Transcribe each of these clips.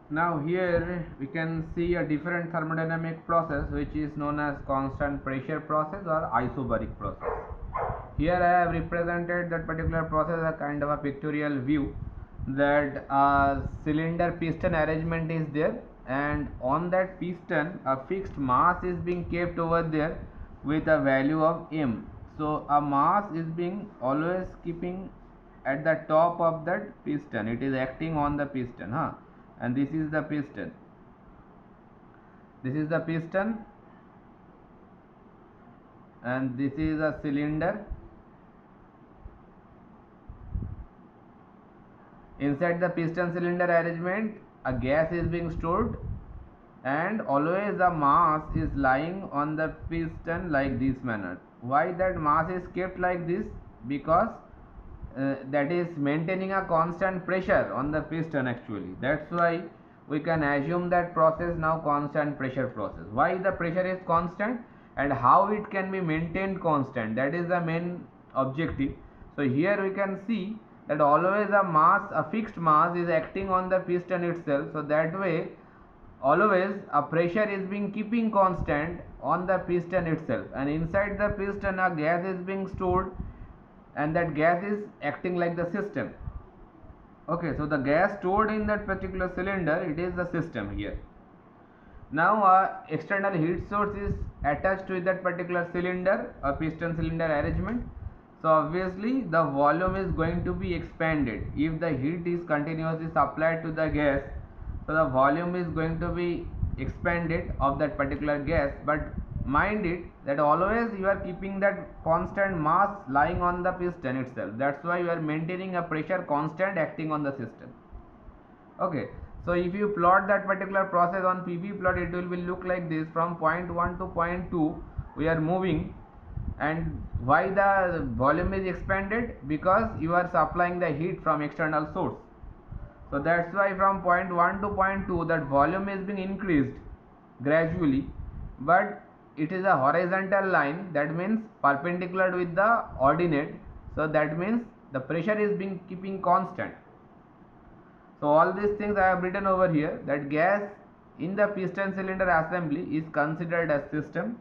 Now here we can see a different thermodynamic process which is known as constant pressure process or isobaric process. Here I have represented that particular process as a kind of a pictorial view, that a cylinder piston arrangement is there, and on that piston a fixed mass is being kept over there with a value of m. So a mass is being always keeping at the top of that piston, it is acting on the piston, and this is the piston, and this is a cylinder. Inside the piston cylinder arrangement a gas is being stored, and always the mass is lying on the piston like this manner. Why that mass is kept like this? Because that is maintaining a constant pressure on the piston actually. That's why we can assume that process now constant pressure process. Why the pressure is constant and how it can be maintained constant, that is the main objective. So here we can see that always a fixed mass is acting on the piston itself, so that way always a pressure is being keeping constant on the piston itself, and inside the piston a gas is being stored, and that gas is acting like the system. Okay, so the gas stored in that particular cylinder, it is the system here. Now external heat source is attached to that particular cylinder, a piston cylinder arrangement. So obviously the volume is going to be expanded if the heat is continuously supplied to the gas. So the volume is going to be expanded of that particular gas, but mind it that always you are keeping that constant mass lying on the piston itself. That's why you are maintaining a pressure constant acting on the system. Okay, so if you plot that particular process on PV plot, it will look like this. From point 1 to point 2 we are moving, and why the volume is expanded? Because you are supplying the heat from external source. So that's why from point 1 to point 2 that volume is being increased gradually, but it is a horizontal line, that means perpendicular with the ordinate. So that means the pressure is being keeping constant. So all these things I have written over here, that gas in the piston cylinder assembly is considered as system.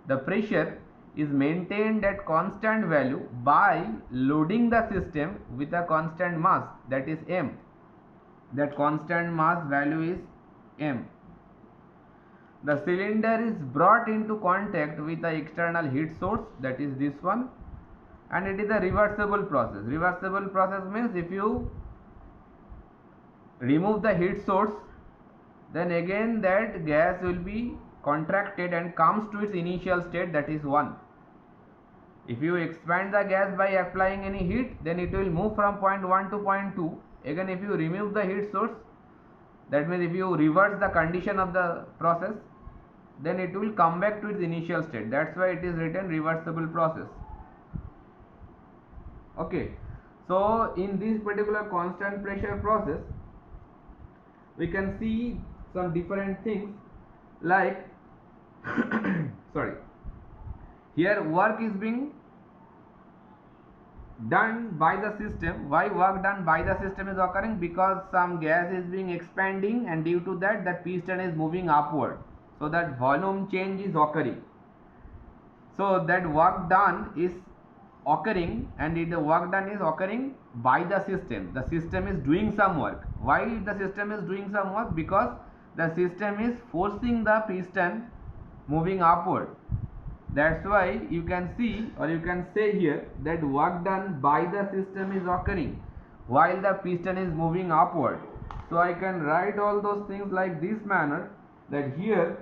The pressure is maintained at constant value by loading the system with a constant mass, that is m. That constant mass value is m. The cylinder is brought into contact with the external heat source, that is this one, and it is a reversible process. Reversible process means if you remove the heat source, then again that gas will be contracted and comes to its initial state, that is 1. If you expand the gas by applying any heat, then it will move from point 1 to point 2. Again if you remove the heat source, that means if you reverse the condition of the process, then it will come back to its initial state. That's why it is written reversible process. Okay, so in this particular constant pressure process we can see some different things like sorry, here work is being done by the system. Why work done by the system is occurring? Because some gas is being expanding, and due to that that piston is moving upward, so that volume change is occurring. So that work done is occurring, and the work done is occurring by the system. The system is doing some work. Why the system is doing some work? Because the system is forcing the piston moving upward. That's why you can see, or you can say here, that work done by the system is occurring while the piston is moving upward. So I can write all those things like this manner, that here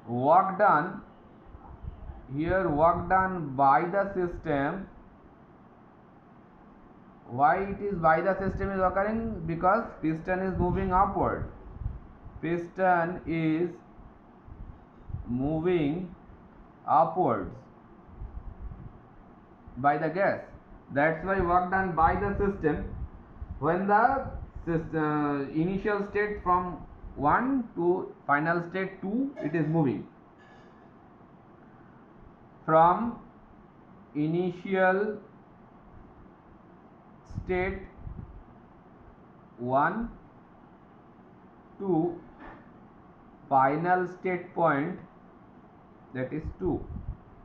work done by the system. Why it is by the system is occurring? Because piston is moving upward. Piston is moving upwards by the gas. That's why work done by the system. When the initial state from 1 to final state 2, it is moving. From initial state 1 to final state point, that is 2,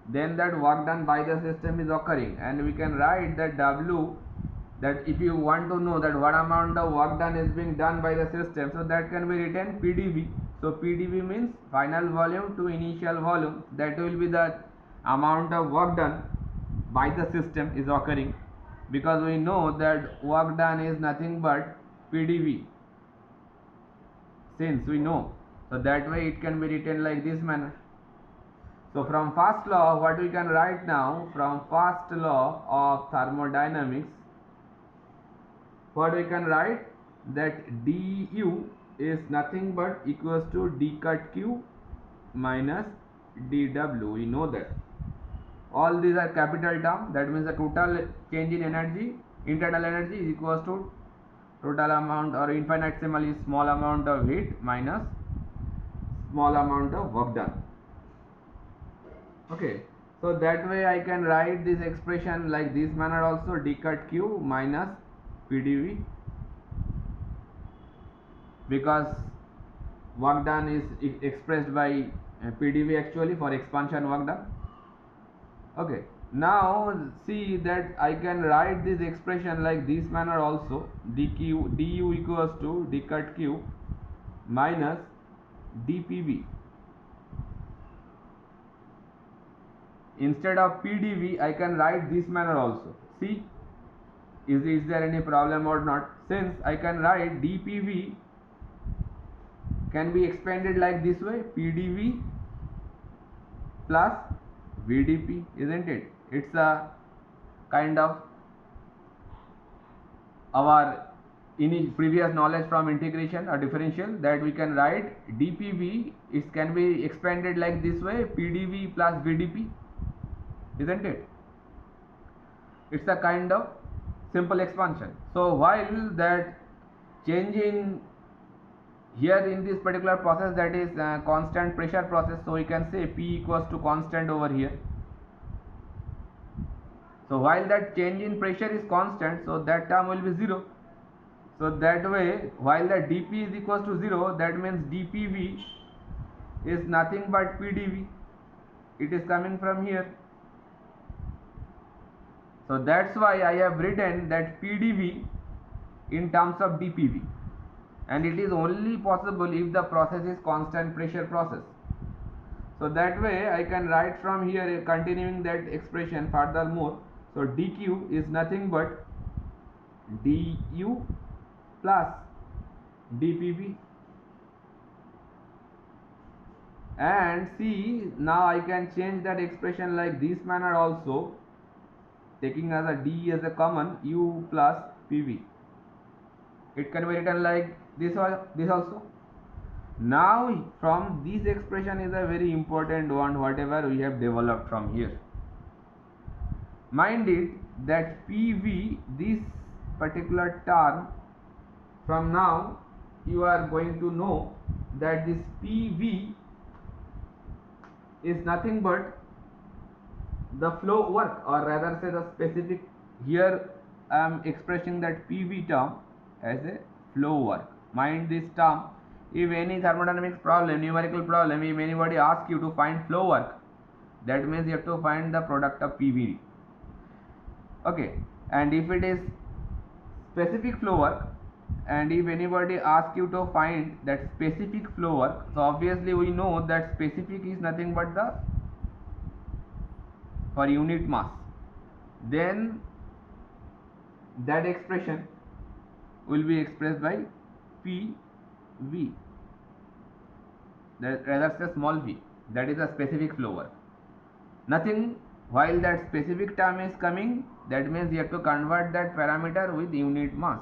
then that work done by the system is occurring, and we can write that W, that if you want to know that what amount of work done is being done by the system, so that can be written PdV. So PdV means final volume to initial volume, that will be the amount of work done by the system is occurring, because we know that work done is nothing but PdV, since we know. So that way it can be written like this manner. So from first law, what we can write now, from first law of thermodynamics, what we can write, that du is nothing but equals to d cut q minus dw. We know that all these are capital term, that means the total change in energy, internal energy, is equals to total amount or infinitesimally small amount of heat minus small amount of work done. Okay, so that way I can write this expression like this manner also, d cut q minus PdV, because work done is expressed by PdV actually for expansion work done. Okay, now see that I can write this expression like this manner also, du equals to d cut q minus dPV. Instead of PdV, I can write this manner also. See, is there any problem or not? Since I can write dPV can be expanded like this way, PdV plus VdP, isn't it? It's a kind of our previous knowledge from integration or differential, that we can write dPV, it can be expanded like this way, PdV plus VdP, isn't it? It's a kind of simple expansion. So while that change in here in this particular process, that is constant pressure process, so we can say P equals to constant over here. So while that change in pressure is constant, so that term will be 0. So that way, while the dP is equals to 0, that means dPV is nothing but PdV. It is coming from here. So that's why I have written that PdV in terms of dPV, and it is only possible if the process is constant pressure process. So that way I can write from here, continuing that expression furthermore. So dQ is nothing but du plus dPV, and see, now I can change that expression like this manner also, taking as a d as a common, u plus PV. It can be written like this also. Now from this expression is a very important one, whatever we have developed from here. Mind it that PV, this particular term, from now you are going to know that this PV is nothing but the flow work, or rather say the specific. Here I am expressing that PV term as a flow work. Mind this term. If any thermodynamics problem, numerical problem, if anybody asks you to find flow work, that means you have to find the product of PV. Okay, and if it is specific flow work, and if anybody asks you to find that specific flow work, so obviously we know that specific is nothing but the for unit mass, then that expression will be expressed by PV, that rather say small v, that is a specific flow work. Nothing, while that specific term is coming, that means you have to convert that parameter with unit mass.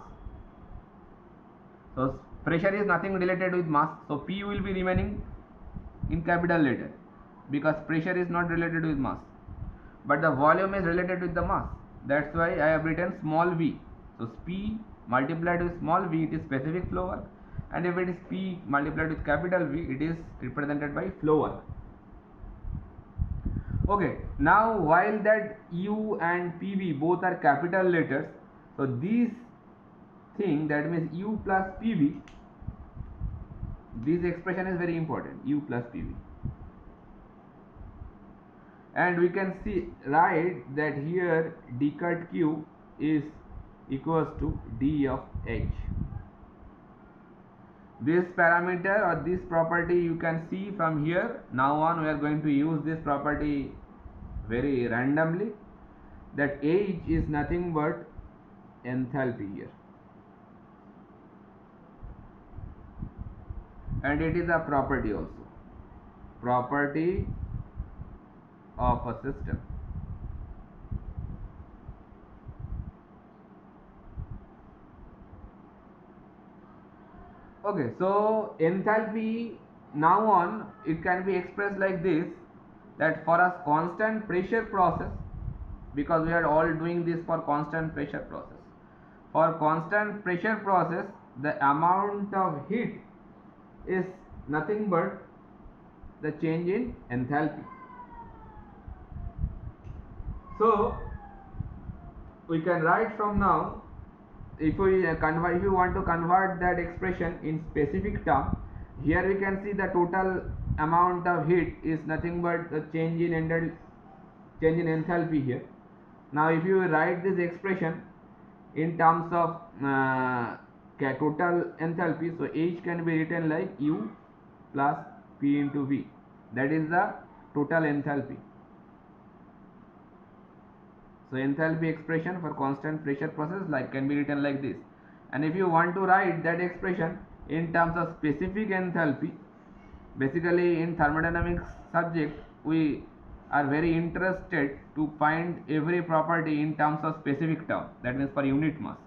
So pressure is nothing related with mass, so P will be remaining in capital letter, because pressure is not related with mass, but the volume is related with the mass. That's why I have written small v. So P multiplied with small v, it is specific flow work, and if it is P multiplied with capital V, it is represented by flow work. Okay, now while that U and PV both are capital letters, so these thing, that means U plus PV. This expression is very important, U plus PV. And we can see, write that here d cut Q is equals to d of H. This parameter or this property you can see from here. Now on we are going to use this property very randomly, that H is nothing but enthalpy here, and it is a property also, property of a system. Okay, so enthalpy, now on it can be expressed like this, that for a constant pressure process, because we are all doing this for constant pressure process, for constant pressure process the amount of heat is nothing but the change in enthalpy. So we can write from now, if you want to convert that expression in specific term, here we can see the total amount of heat is nothing but the change in enthalpy here. Now if you write this expression in terms of total enthalpy, so H can be written like U plus P into V, that is the total enthalpy. So enthalpy expression for constant pressure process can be written like this. And if you want to write that expression in terms of specific enthalpy, basically in thermodynamics subject we are very interested to find every property in terms of specific term, that means for unit mass.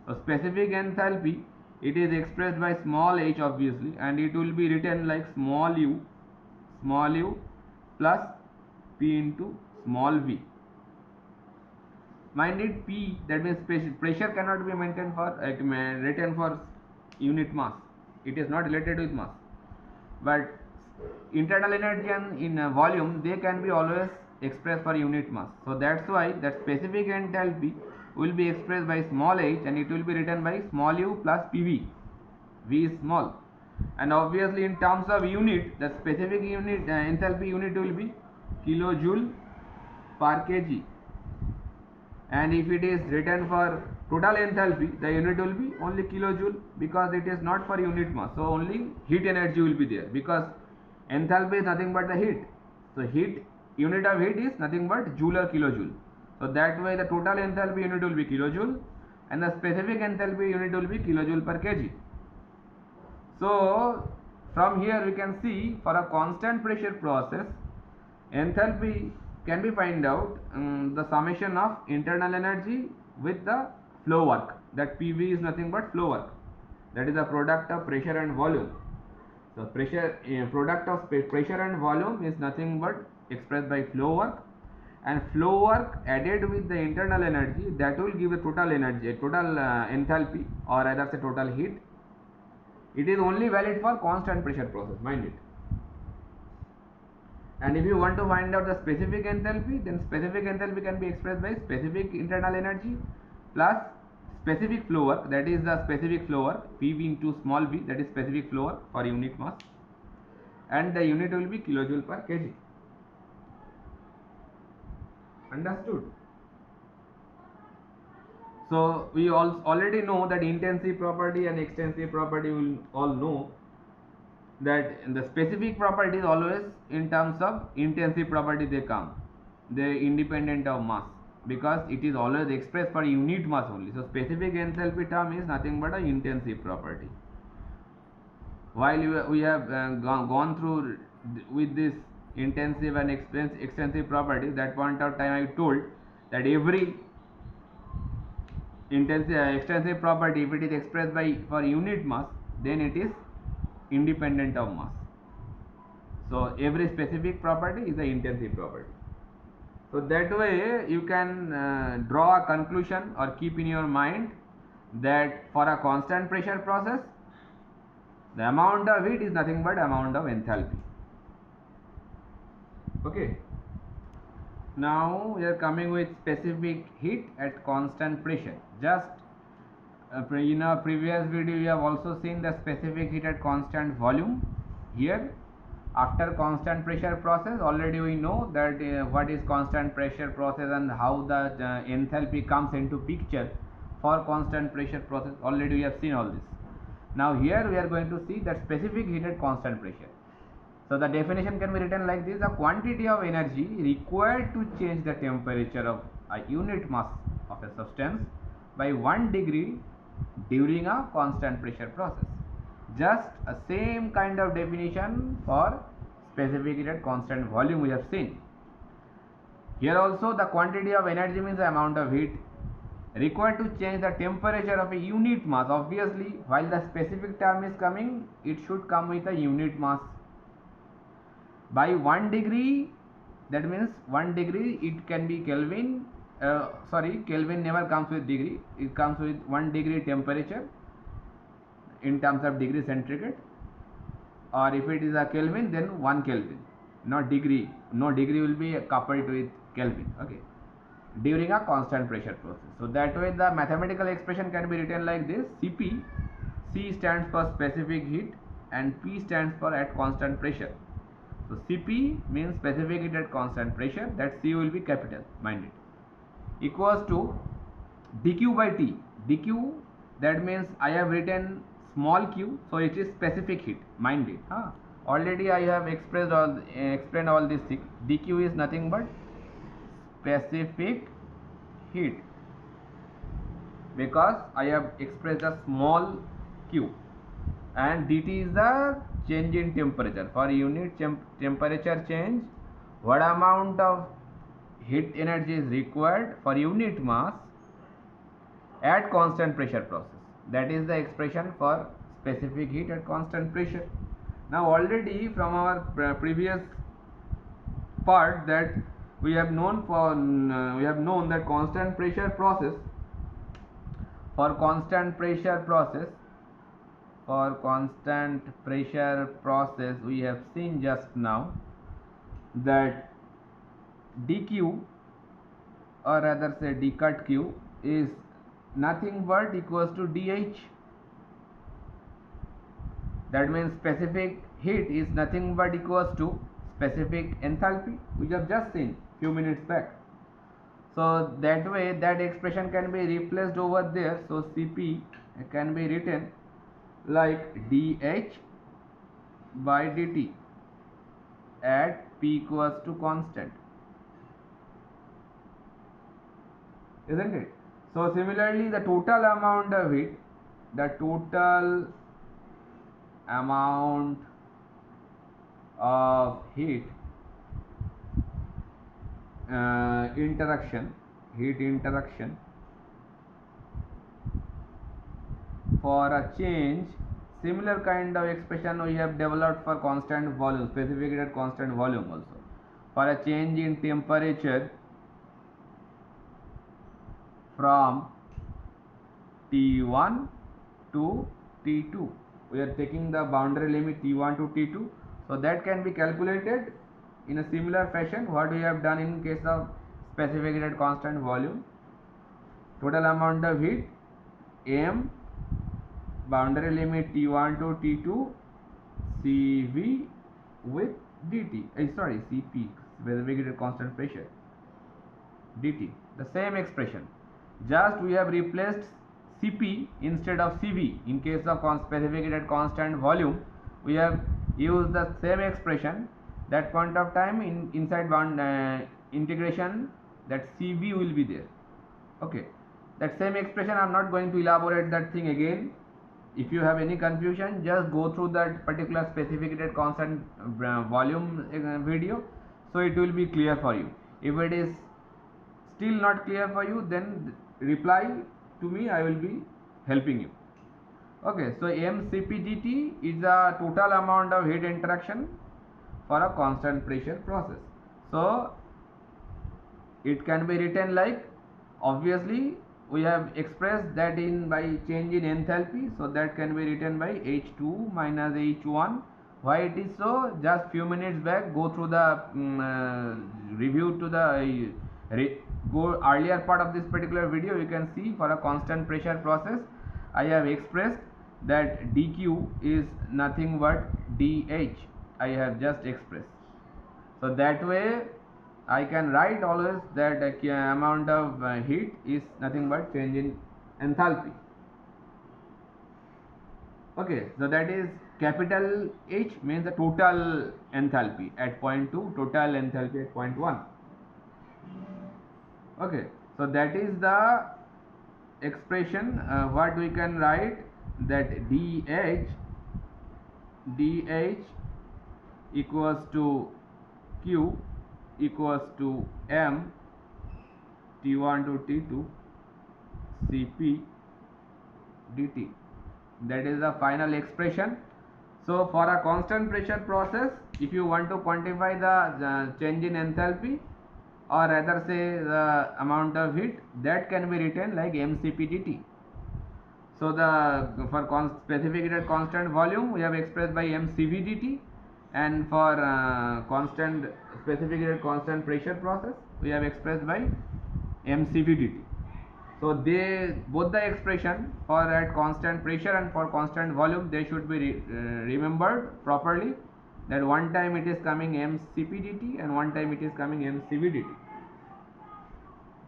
So specific enthalpy, it is expressed by small h obviously, and it will be written like small u plus P into small v. Mind it, P, that means pressure cannot be maintained for written for unit mass, it is not related with mass, but internal energy and in volume they can be always expressed for unit mass. So that's why that specific enthalpy will be expressed by small h, and it will be written by small u plus PV, V is small, and obviously in terms of unit, the specific unit enthalpy unit will be kilojoule per kg. And if it is written for total enthalpy, the unit will be only kilojoule, because it is not for unit mass, so only heat energy will be there, because enthalpy is nothing but the heat. So unit of heat is nothing but joule or kilojoule. So that way the total enthalpy unit will be kilojoule, and the specific enthalpy unit will be kilojoule per kg. So from here we can see, for a constant pressure process, enthalpy can be find out the summation of internal energy with the flow work, that PV is nothing but flow work, that is the product of pressure and volume. So product of pressure and volume is nothing but expressed by flow work, and flow work added with the internal energy, that will give a total energy, total enthalpy, or rather say total heat. It is only valid for constant pressure process, mind it. And if you want to find out the specific enthalpy, then specific enthalpy can be expressed by specific internal energy plus specific flow work, that is the specific flow work, PV into small v, that is specific flow work for unit mass, and the unit will be kilojoule per kg. Understood? So we already know that intensive property and extensive property, will all know that the specific property is always in terms of intensive property, they independent of mass, because it is always expressed for unit mass only. So specific enthalpy term is nothing but a intensive property. While we have gone through with this intensive and extensive property, that point of time I told that every extensive property, if it is expressed by for unit mass, then it is independent of mass. So every specific property is an intensive property. So that way you can draw a conclusion or keep in your mind that for a constant pressure process, the amount of heat is nothing but amount of enthalpy. Okay. Now we are coming with specific heat at constant pressure. Just In our previous video, you have also seen the specific heat at constant volume. Here, after constant pressure process, already we know that what is constant pressure process and how the enthalpy comes into picture for constant pressure process. Already we have seen all this. Now here we are going to see that specific heat at constant pressure. So the definition can be written like this: the quantity of energy required to change the temperature of a unit mass of a substance by 1 degree during a constant pressure process. Just a same kind of definition for specific heat at constant volume we have seen. Here also the quantity of energy means the amount of heat required to change the temperature of a unit mass. Obviously, while the specific term is coming, it should come with a unit mass. By 1 degree, that means 1 degree, it can be Kelvin. Kelvin never comes with degree, it comes with 1 degree temperature in terms of degree centigrade, or if it is a Kelvin, then 1 Kelvin, not degree. No degree will be coupled with Kelvin. Okay, during a constant pressure process. So that way the mathematical expression can be written like this: Cp, C stands for specific heat and P stands for at constant pressure. So Cp means specific heat at constant pressure, that C will be capital, mind it, equals to dq by T. Dq, that means I have written small q, so it is specific heat, mind it. Already I have explained all these things. Dq is nothing but specific heat, because I have expressed a small q, and dt is the change in temperature. For unit temperature change, what amount of heat energy is required for unit mass at constant pressure process. That is the expression for specific heat at constant pressure. Now already from our previous part that we have known that constant pressure process, for constant pressure process we have seen just now that dq, or rather say d cut q, is nothing but equals to dH. That means specific heat is nothing but equals to specific enthalpy, which I have just seen few minutes back. So that way that expression can be replaced over there. So Cp can be written like dH by dt at P equals to constant, isn't it? So similarly, the total amount of heat, heat interaction for a change, similar kind of expression we have developed for constant volume, specific heat at constant volume also. For a change in temperature from T1 to T2, we are taking the boundary limit T1 to T2, so that can be calculated in a similar fashion what we have done in case of specific heat at constant volume. Total amount of heat, m, boundary limit T1 to T2, Cv with dt, Cp, specific heat at constant pressure, dt, the same expression, just we have replaced Cp instead of Cv. In case of specific heat at constant volume, we have used the same expression. That point of time inside integration, that Cv will be there. Okay, that same expression I am not going to elaborate that thing again. If you have any confusion, just go through that particular specific heat at constant volume video, so it will be clear for you. If it is still not clear for you, then reply to me, I will be helping you. Okay, so mCp dt is the total amount of heat interaction for a constant pressure process. So it can be written like, obviously we have expressed that in by change in enthalpy, so that can be written by H2 minus H1. Why it is so? Just few minutes back, go through the review to the go earlier part of this particular video. You can see for a constant pressure process, I have expressed that dq is nothing but dh. I have just expressed. So that way I can write always that amount of heat is nothing but change in enthalpy. Okay, so that is capital H means the total enthalpy at point 2, total enthalpy at point 1. Okay, so that is the expression what we can write, that dh equals to q equals to m T1 to T2 Cp dt. That is the final expression. So for a constant pressure process, if you want to quantify the change in enthalpy, or rather say the amount of heat, that can be written like mCp dt. So the for specific heat at constant volume we have expressed by mCv dt, and for constant specific heat at constant pressure process we have expressed by mCv dt. So they both the expression for at constant pressure and for constant volume, they should be remembered properly, that one time it is coming mCp dt and one time it is coming mCv dt.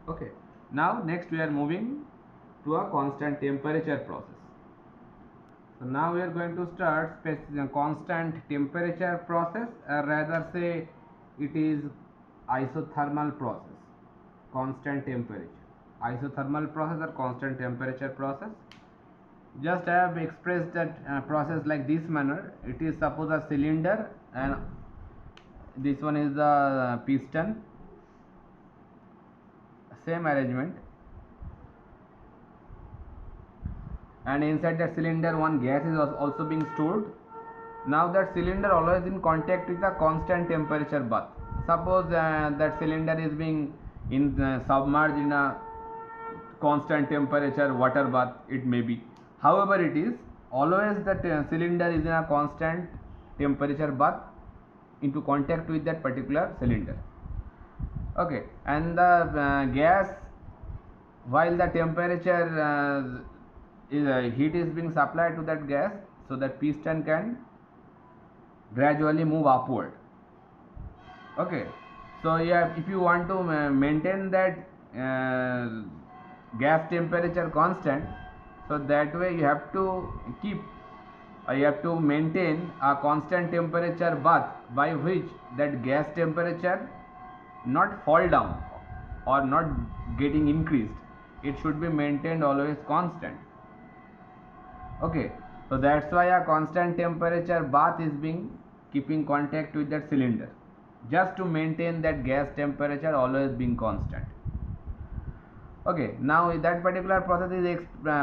Okay, now next we are moving to a constant temperature process. So now we are going to start constant temperature process, rather say it is isothermal process, constant temperature. Isothermal process or constant temperature process. Just I have expressed that process like this manner. It is suppose a cylinder, and this one is the piston, same arrangement, and inside that cylinder one gas is also being stored. Now that cylinder always in contact with a constant temperature bath. Suppose that cylinder is being submerged in a constant temperature water bath, it may be. However, it is always that cylinder is in a constant temperature bath into contact with that particular cylinder. Okay, and the gas, while the temperature heat is being supplied to that gas, so that piston can gradually move upward. Okay, so yeah, if you want to maintain that gas temperature constant, so that way you have to keep you have to maintain a constant temperature bath, by which that gas temperature not fall down or not getting increased. It should be maintained always constant. Okay, so that's why a constant temperature bath is being keeping contact with that cylinder, just to maintain that gas temperature always being constant. Okay, now that particular process is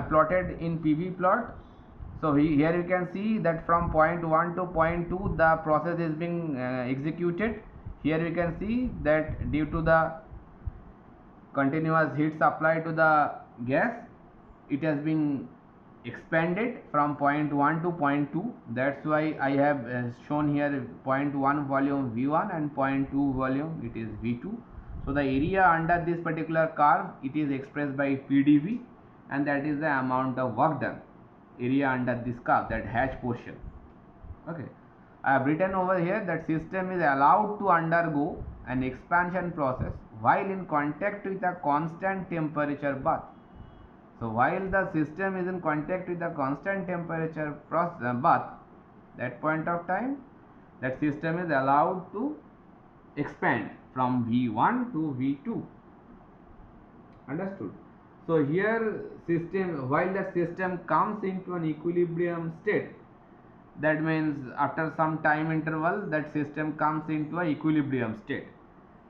plotted in PV plot. So here you can see that from point 1 to point 2 the process is being executed. Here you can see that due to the continuous heat supply to the gas, it has been expanded from point 1 to point 2. That's why I have shown here point 1 volume V1 and point 2 volume it is V2. So the area under this particular curve, it is expressed by PdV, and that is the amount of work done, area under this curve, that hatch portion. Okay, I have written over here that system is allowed to undergo an expansion process while in contact with a constant temperature bath. So while the system is in contact with the constant temperature bath, that point of time that system is allowed to expand from V1 to V2. Understood? So here system, while the system comes into an equilibrium state, that means after some time interval that system comes into an equilibrium state.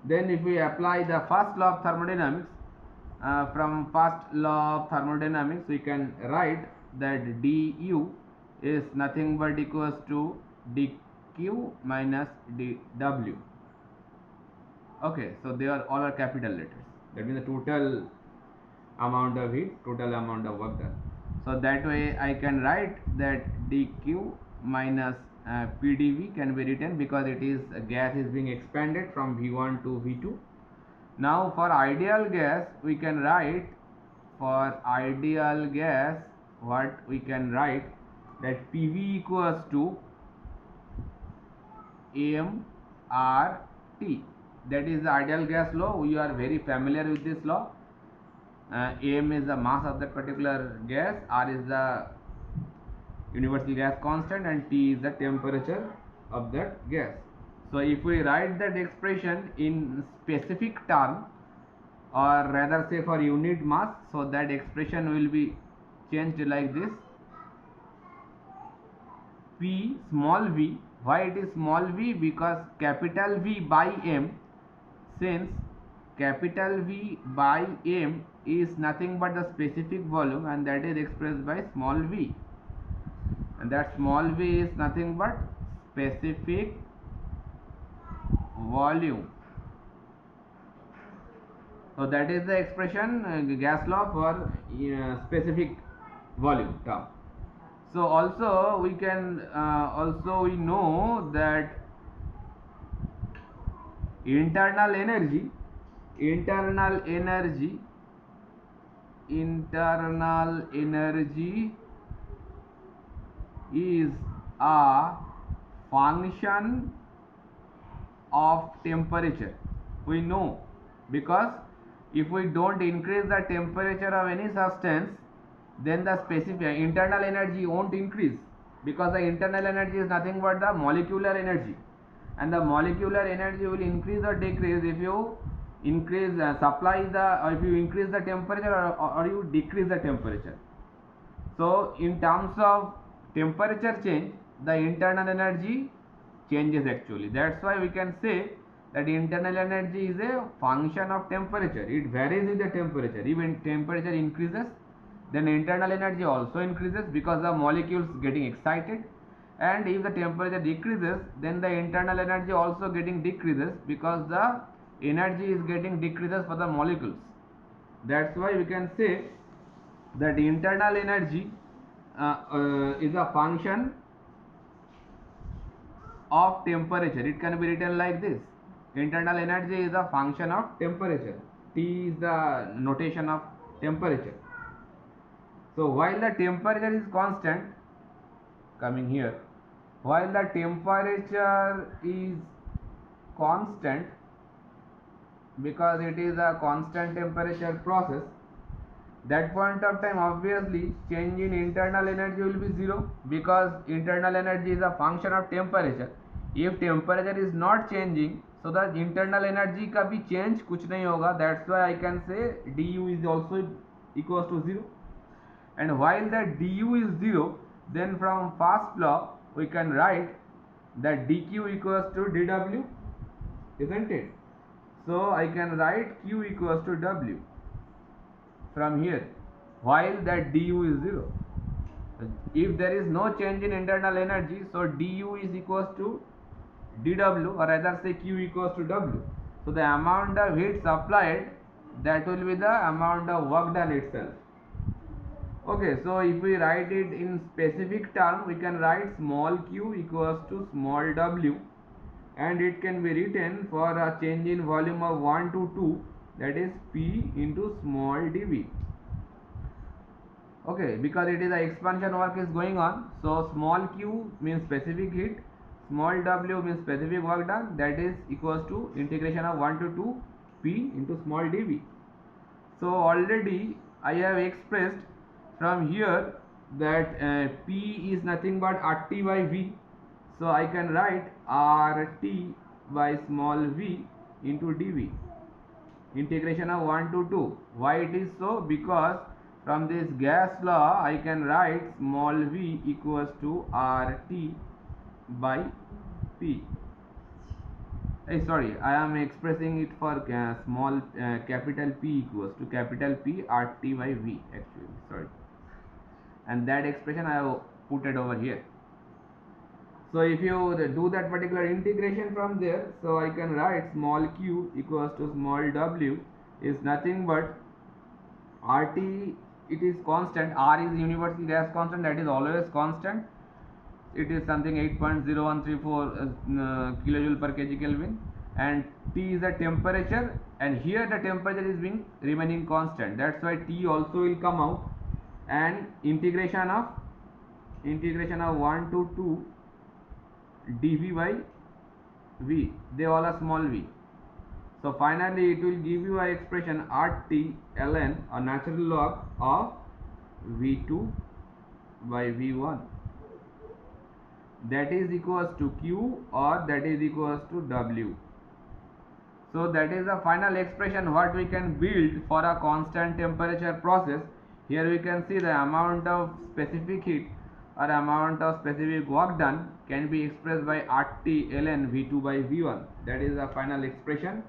Then if we apply the first law of thermodynamics, from first law of thermodynamics we can write that du is nothing but equals to dq minus dw. Okay, so they are all are capital letters. That means the total amount of heat, total amount of work done. So that way I can write that dq minus pdv can be written, because it is gas is being expanded from V1 to V2. Now for ideal gas we can write, for ideal gas what we can write that PV equals to AMRT. That is the ideal gas law. We are very familiar with this law. Am is the mass of that particular gas, R is the universal gas constant, and T is the temperature of that gas. So if we write that expression in specific term, or rather say for unit mass, so that expression will be changed like this: P small v. Why it is small v? Because capital V by M, since capital V by M is nothing but the specific volume, and that is expressed by small v, and that small v is nothing but specific volume. So that is the expression, gas law for specific volume term. So also we can we know that internal energy is a function of temperature. We know, because if we don't increase the temperature of any substance, then the specific internal energy won't increase, because the internal energy is nothing but the molecular energy, and the molecular energy will increase or decrease if you increase if you increase the temperature, or you decrease the temperature. So in terms of temperature change, the internal energy changes actually. That's why we can say that internal energy is a function of temperature. It varies with the temperature. Even temperature increases, then internal energy also increases, because the molecules getting excited, and if the temperature decreases, then the internal energy also getting decreases, because the energy is getting decreases for the molecules. That's why we can say that internal energy is a function of temperature. It can be written like this: internal energy is a function of temperature. T is the notation of temperature. So while the temperature is constant, coming here, while the temperature is constant, because it is a constant temperature process, that point of time obviously change in internal energy will be zero, because internal energy is a function of temperature. If temperature is not changing, so the internal energy का भी change कुछ नहीं होगा. That's why I can say du is also equals to 0. And while the du is 0, then from first law we can write that dq equals to dw, isn't it? So I can write q equals to w from here, while that du is 0. If there is no change in internal energy, so du is equals to dw, or rather say q equals to w. So the amount of heat supplied, that will be the amount of work done itself. Okay, so if we write it in specific term, we can write small q equals to small w, and it can be written for a change in volume of 1 to 2, that is P into small dV. Okay, because it is a expansion work is going on, so small q means specific heat, small w means specific work done, that is equals to integration of 1 to 2 P into small dV. So already I have expressed from here that P is nothing but RT by V. So I can write RT by small v into dV, integration of 1 to 2. Why it is so? Because from this gas law I can write small v equals to RT by P. Sorry, I am expressing it for small capital P equals to capital P RT by V actually, sorry, and that expression I have put it over here. So if you do that particular integration from there, so I can write small q equals to small w is nothing but RT, it is constant, R is universal gas constant, that is always constant. It is something 8.0134 kilojoule per kg Kelvin, and T is the temperature, and here the temperature is being remaining constant. That's why T also will come out. and integration of 1 to 2 dv by v, they all are small v. So finally it will give you a expression RT ln, a natural log of v2 by v1, that is equals to q or that is equals to w. So that is the final expression what we can build for a constant temperature process. Here we can see the amount of specific heat or amount of specific work done can be expressed by RT ln v2 by v1. That is the final expression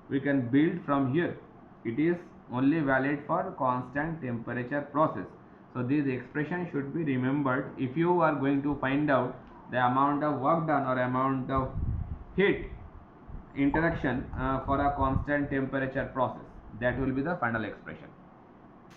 we can build from here. It is only valid for constant temperature process. So this expression should be remembered if you are going to find out the amount of work done or amount of heat interaction for a constant temperature process. That will be the final expression.